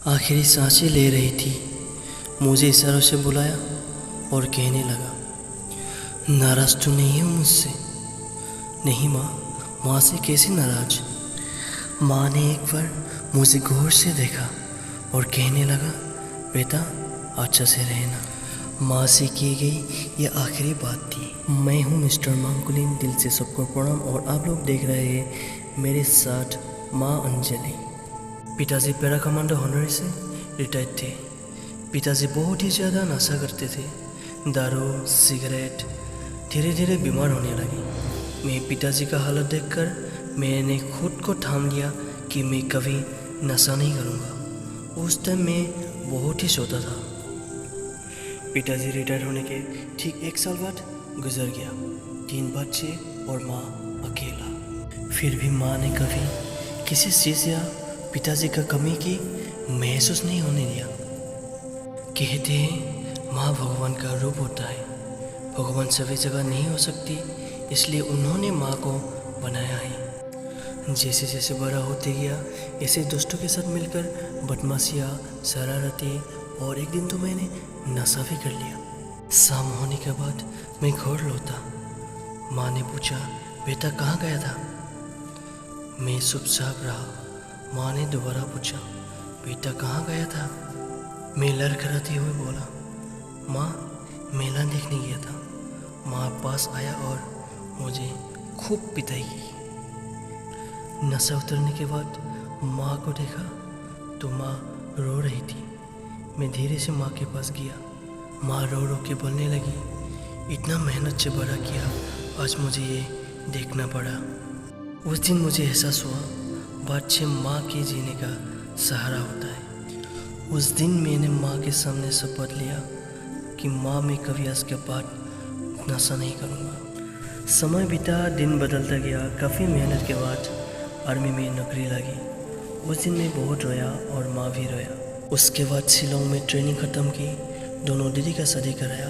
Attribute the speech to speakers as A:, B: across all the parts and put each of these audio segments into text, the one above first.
A: आखिरी सांसें ले रही थी। मुझे इशारों से बुलाया और कहने लगा, नाराज़ तो नहीं हो मुझसे? नहीं माँ, माँ से कैसे नाराज? माँ ने एक बार मुझे गौर से देखा और कहने लगा, बेटा अच्छा से रहना। माँ से की गई ये आखिरी बात थी। मैं हूँ मिस्टर मांकुलिन, दिल से सबको प्रणाम। और आप लोग देख रहे हैं मेरे साथ माँ अंजलि। पिताजी पैरा कमांडो हॉनर से रिटायर्ड थे। पिताजी बहुत ही ज़्यादा नशा करते थे, दारू सिगरेट। धीरे धीरे बीमार होने लगे। मैं पिताजी का हालत देखकर मैंने खुद को ठान लिया कि मैं कभी नशा नहीं करूँगा। उस टाइम मैं बहुत ही सोता था। पिताजी रिटायर होने के ठीक 1 साल बाद गुजर गया। 3 बच्चे और माँ अकेला। फिर भी माँ ने कभी किसी चीज़ या पिताजी का कमी की महसूस नहीं होने दिया। कहते हैं माँ भगवान का रूप होता है। भगवान सभी जगह नहीं हो सकती, इसलिए उन्होंने माँ को बनाया है। जैसे जैसे बड़ा होते गया, ऐसे दोस्तों के साथ मिलकर बदमाशियाँ, शरारतें, और एक दिन तो मैंने नशा भी कर लिया। शाम होने के बाद मैं घर लौटा। माँ ने पूछा, बेटा कहाँ गया था? मैं चुपचाप रहा। माँ ने दोबारा पूछा, बेटा कहाँ गया था? मैं लड़खड़ाते हुए बोला, माँ मेला देखने गया था। माँ पास आया और मुझे खूब पिटाई की। नशा उतरने के बाद माँ को देखा तो माँ रो रही थी। मैं धीरे से माँ के पास गया। माँ रो रो के बोलने लगी, इतना मेहनत से बड़ा किया, आज मुझे ये देखना पड़ा। उस दिन मुझे एहसास हुआ, बच्चे माँ के जीने का सहारा होता है। उस दिन मैंने माँ के सामने शपथ लिया कि माँ मैं कभी आज के बाद नशा नहीं करूँगा। समय बीता, दिन बदलता गया। काफ़ी मेहनत के बाद आर्मी में नौकरी लगी। उस दिन मैं बहुत रोया और माँ भी रोया। उसके बाद शिलोंग में ट्रेनिंग ख़त्म की। दोनों दीदी का शादी कराया,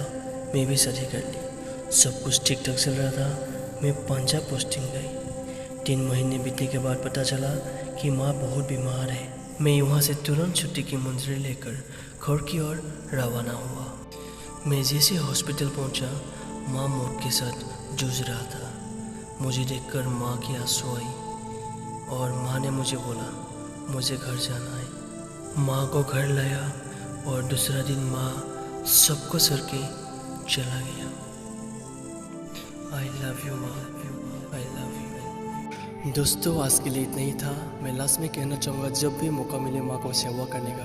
A: मैं भी शादी कर ली। सब कुछ ठीक ठाक चल रहा था। मैं पंजाब पोस्टिंग गई। 3 महीने बीतने के बाद पता चला कि माँ बहुत बीमार है। मैं वहाँ से तुरंत छुट्टी की मंजूरी लेकर घर की ओर रवाना हुआ। मैं जैसे हॉस्पिटल पहुँचा, माँ मौत के साथ जूझ रहा था। मुझे देखकर माँ की आंसू आई और माँ ने मुझे बोला, मुझे घर जाना है। माँ को घर लाया और दूसरा दिन माँ सबको छोड़ के चला गया। आई लव यू माँ, आई लव यू। दोस्तों आज के लिए इतना ही था। मैं लास्ट में कहना चाहूँगा, जब भी मौका मिले माँ को सेवा करने का,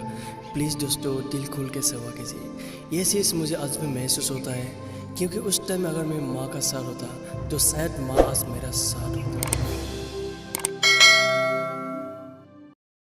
A: प्लीज़ दोस्तों दिल खोल के सेवा कीजिए। ये चीज़ मुझे आज भी महसूस होता है, क्योंकि उस टाइम अगर मैं माँ का साथ होता तो शायद माँ आज मेरा साथ होता।